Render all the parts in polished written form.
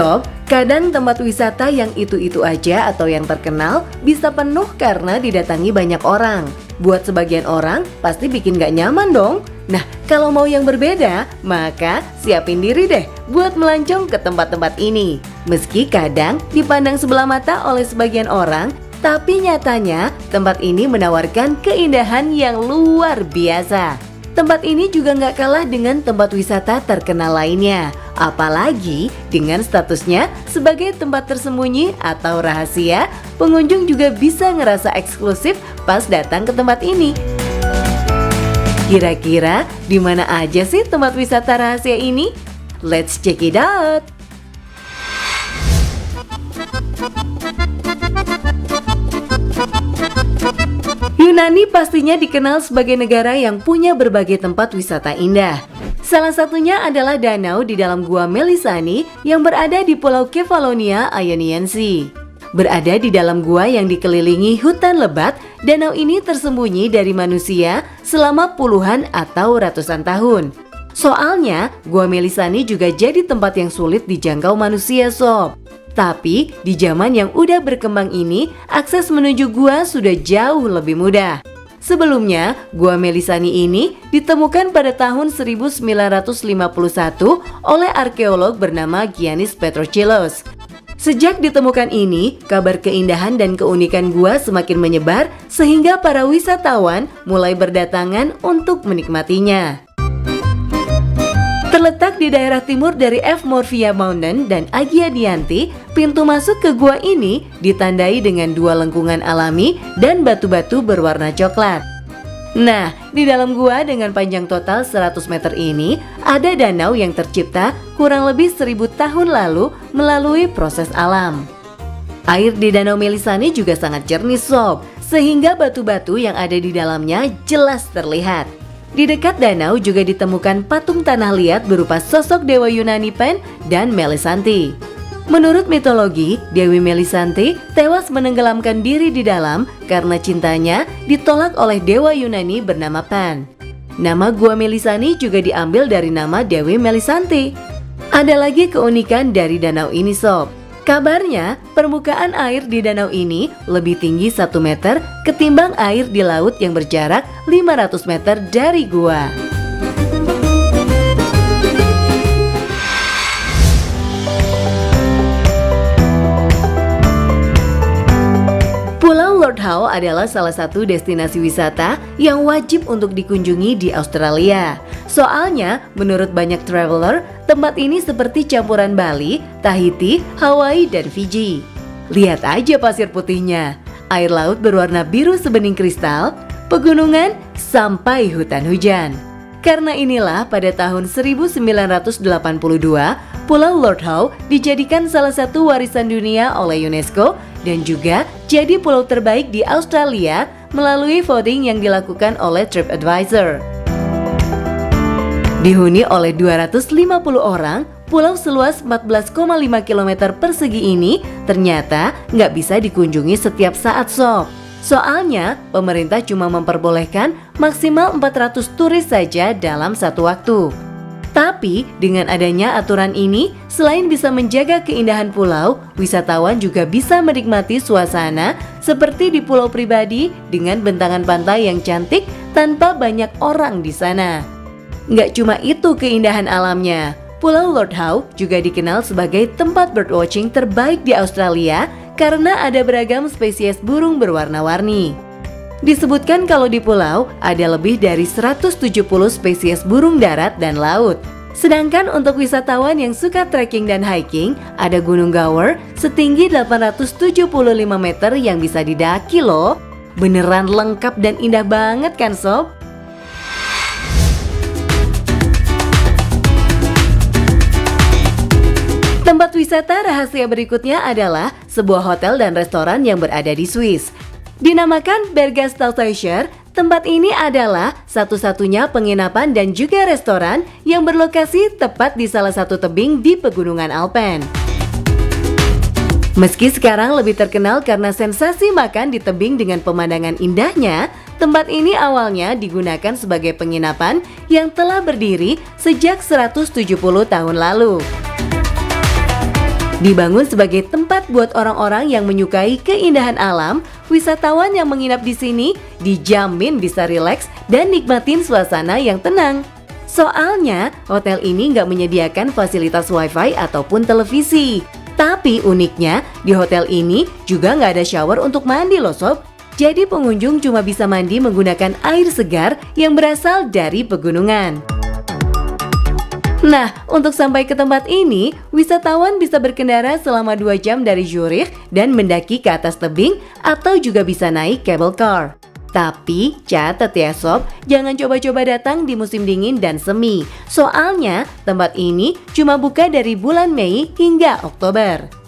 Sob, kadang tempat wisata yang itu-itu aja atau yang terkenal bisa penuh karena didatangi banyak orang. Buat sebagian orang pasti bikin gak nyaman dong. Nah, kalau mau yang berbeda, maka siapin diri deh buat melancong ke tempat-tempat ini. Meski kadang dipandang sebelah mata oleh sebagian orang, tapi nyatanya tempat ini menawarkan keindahan yang luar biasa. Tempat ini juga gak kalah dengan tempat wisata terkenal lainnya. Apalagi dengan statusnya sebagai tempat tersembunyi atau rahasia, pengunjung juga bisa ngerasa eksklusif pas datang ke tempat ini. Kira-kira di mana aja sih tempat wisata rahasia ini? Let's check it out! Yunani pastinya dikenal sebagai negara yang punya berbagai tempat wisata indah. Salah satunya adalah danau di dalam Gua Melisani yang berada di Pulau Kefalonia, Ionian Sea. Berada di dalam gua yang dikelilingi hutan lebat, danau ini tersembunyi dari manusia selama puluhan atau ratusan tahun. Soalnya, Gua Melisani juga jadi tempat yang sulit dijangkau manusia, sob. Tapi, di zaman yang udah berkembang ini, akses menuju gua sudah jauh lebih mudah. Sebelumnya, Gua Melisani ini ditemukan pada tahun 1951 oleh arkeolog bernama Giannis Petrochilos. Sejak ditemukan ini, kabar keindahan dan keunikan gua semakin menyebar sehingga para wisatawan mulai berdatangan untuk menikmatinya. Terletak di daerah timur dari F. Morphia Mountain dan Agia Dianti, pintu masuk ke gua ini ditandai dengan dua lengkungan alami dan batu-batu berwarna coklat. Nah, di dalam gua dengan panjang total 100 meter ini, ada danau yang tercipta kurang lebih 1000 tahun lalu melalui proses alam. Air di Danau Melisani juga sangat jernih, sob, sehingga batu-batu yang ada di dalamnya jelas terlihat. Di dekat danau juga ditemukan patung tanah liat berupa sosok Dewa Yunani Pan dan Melisanti. Menurut mitologi, Dewi Melisanti tewas menenggelamkan diri di dalam karena cintanya ditolak oleh Dewa Yunani bernama Pan. Nama Gua Melisani juga diambil dari nama Dewi Melisanti. Ada lagi keunikan dari danau ini, sob. Kabarnya, permukaan air di danau ini lebih tinggi 1 meter ketimbang air di laut yang berjarak 500 meter dari gua. Pulau Lord Howe adalah salah satu destinasi wisata yang wajib untuk dikunjungi di Australia. Soalnya, menurut banyak traveler, tempat ini seperti campuran Bali, Tahiti, Hawaii, dan Fiji. Lihat aja pasir putihnya, air laut berwarna biru sebening kristal, pegunungan, sampai hutan hujan. Karena inilah pada tahun 1982, Pulau Lord Howe dijadikan salah satu warisan dunia oleh UNESCO dan juga jadi pulau terbaik di Australia melalui voting yang dilakukan oleh TripAdvisor. Dihuni oleh 250 orang, pulau seluas 14,5 km persegi ini ternyata nggak bisa dikunjungi setiap saat, sob. Soalnya, pemerintah cuma memperbolehkan maksimal 400 turis saja dalam satu waktu. Tapi, dengan adanya aturan ini, selain bisa menjaga keindahan pulau, wisatawan juga bisa menikmati suasana seperti di pulau pribadi dengan bentangan pantai yang cantik tanpa banyak orang di sana. Nggak cuma itu keindahan alamnya, Pulau Lord Howe juga dikenal sebagai tempat birdwatching terbaik di Australia karena ada beragam spesies burung berwarna-warni. Disebutkan kalau di pulau ada lebih dari 170 spesies burung darat dan laut. Sedangkan untuk wisatawan yang suka trekking dan hiking, ada Gunung Gower setinggi 875 meter yang bisa didaki loh. Beneran lengkap dan indah banget kan, sob? Tempat wisata rahasia berikutnya adalah sebuah hotel dan restoran yang berada di Swiss. Dinamakan Bergasthaushaus, tempat ini adalah satu-satunya penginapan dan juga restoran yang berlokasi tepat di salah satu tebing di Pegunungan Alpen. Meski sekarang lebih terkenal karena sensasi makan di tebing dengan pemandangan indahnya, tempat ini awalnya digunakan sebagai penginapan yang telah berdiri sejak 170 tahun lalu. Dibangun sebagai tempat buat orang-orang yang menyukai keindahan alam, wisatawan yang menginap di sini dijamin bisa rileks dan nikmatin suasana yang tenang. Soalnya, hotel ini nggak menyediakan fasilitas wifi ataupun televisi. Tapi uniknya, di hotel ini juga nggak ada shower untuk mandi loh sob. Jadi pengunjung cuma bisa mandi menggunakan air segar yang berasal dari pegunungan. Nah, untuk sampai ke tempat ini, wisatawan bisa berkendara selama 2 jam dari Zurich dan mendaki ke atas tebing atau juga bisa naik cable car. Tapi catat ya sob, jangan coba-coba datang di musim dingin dan semi. Soalnya tempat ini cuma buka dari bulan Mei hingga Oktober.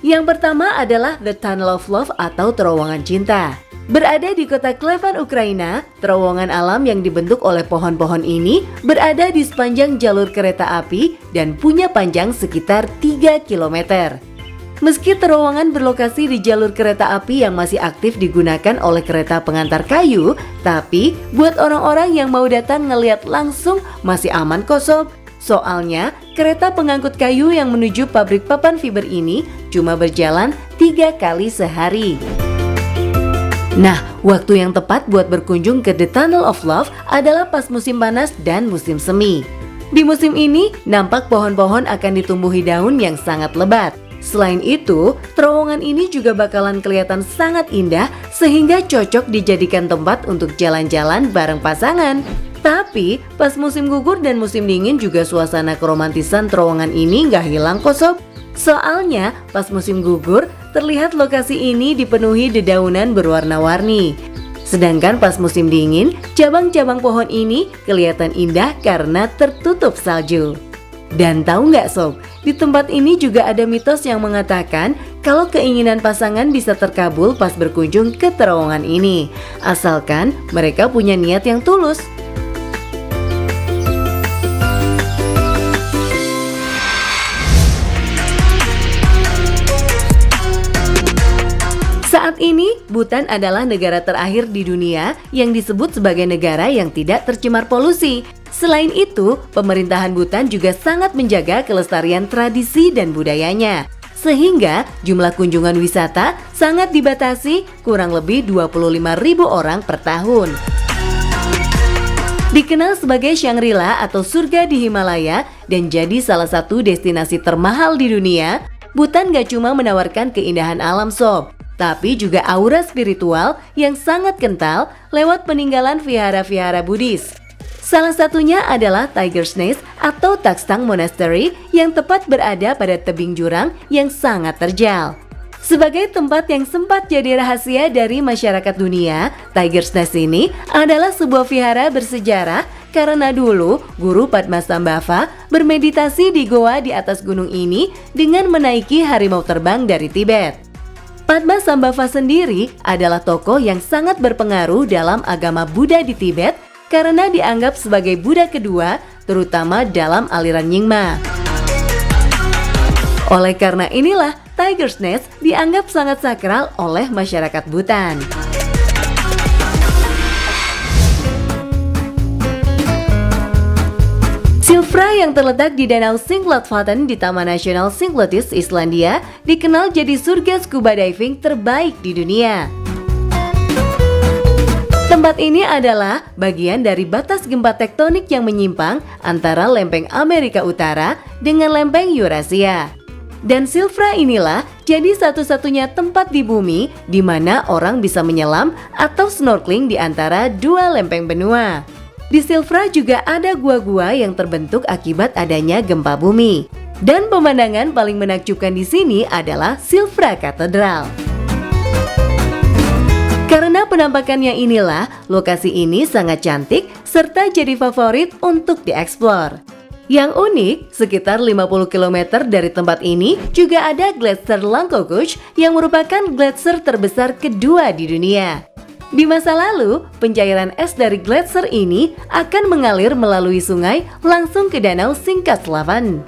Yang pertama adalah The Tunnel of Love atau Terowongan Cinta. Berada di kota Klevan, Ukraina, terowongan alam yang dibentuk oleh pohon-pohon ini berada di sepanjang jalur kereta api dan punya panjang sekitar 3 km. Meski terowongan berlokasi di jalur kereta api yang masih aktif digunakan oleh kereta pengantar kayu, tapi buat orang-orang yang mau datang ngeliat langsung masih aman kok sob. Soalnya, kereta pengangkut kayu yang menuju pabrik papan fiber ini cuma berjalan 3 kali sehari. Nah, waktu yang tepat buat berkunjung ke The Tunnel of Love adalah pas musim panas dan musim semi. Di musim ini, nampak pohon-pohon akan ditumbuhi daun yang sangat lebat. Selain itu, terowongan ini juga bakalan kelihatan sangat indah sehingga cocok dijadikan tempat untuk jalan-jalan bareng pasangan. Tapi, pas musim gugur dan musim dingin juga suasana keromantisan terowongan ini nggak hilang kok sob. Soalnya, pas musim gugur, terlihat lokasi ini dipenuhi dedaunan berwarna-warni. Sedangkan pas musim dingin, cabang-cabang pohon ini kelihatan indah karena tertutup salju. Dan tahu nggak sob, di tempat ini juga ada mitos yang mengatakan kalau keinginan pasangan bisa terkabul pas berkunjung ke terowongan ini. Asalkan mereka punya niat yang tulus. Saat ini, Bhutan adalah negara terakhir di dunia yang disebut sebagai negara yang tidak tercemar polusi. Selain itu, pemerintahan Bhutan juga sangat menjaga kelestarian tradisi dan budayanya. Sehingga jumlah kunjungan wisata sangat dibatasi kurang lebih 25.000 orang per tahun. Dikenal sebagai Shangri-La atau surga di Himalaya dan jadi salah satu destinasi termahal di dunia, Bhutan gak cuma menawarkan keindahan alam sob, tapi juga aura spiritual yang sangat kental lewat peninggalan vihara-vihara Buddhis. Salah satunya adalah Tiger's Nest atau Takstang Monastery yang tepat berada pada tebing jurang yang sangat terjal. Sebagai tempat yang sempat jadi rahasia dari masyarakat dunia, Tiger's Nest ini adalah sebuah vihara bersejarah karena dulu Guru Padmasambhava bermeditasi di goa di atas gunung ini dengan menaiki harimau terbang dari Tibet. Padmasambhava sendiri adalah tokoh yang sangat berpengaruh dalam agama Buddha di Tibet karena dianggap sebagai Buddha kedua, terutama dalam aliran Nyingma. Oleh karena inilah, Tiger's Nest dianggap sangat sakral oleh masyarakat Bhutan. Silfra yang terletak di Danau Singlathvatn di Taman Nasional Singlotis, Islandia, dikenal jadi surga scuba diving terbaik di dunia. Tempat ini adalah bagian dari batas gempa tektonik yang menyimpang antara lempeng Amerika Utara dengan lempeng Eurasia. Dan Silfra inilah jadi satu-satunya tempat di bumi di mana orang bisa menyelam atau snorkeling di antara dua lempeng benua. Di Silfra juga ada gua-gua yang terbentuk akibat adanya gempa bumi. Dan pemandangan paling menakjubkan di sini adalah Silfra Katedral. Karena penampakannya inilah, lokasi ini sangat cantik serta jadi favorit untuk dieksplor. Yang unik, sekitar 50 km dari tempat ini juga ada Gletser Langkokuk yang merupakan gletser terbesar kedua di dunia. Di masa lalu, pencairan es dari gletser ini akan mengalir melalui sungai langsung ke Danau Singkaslavan.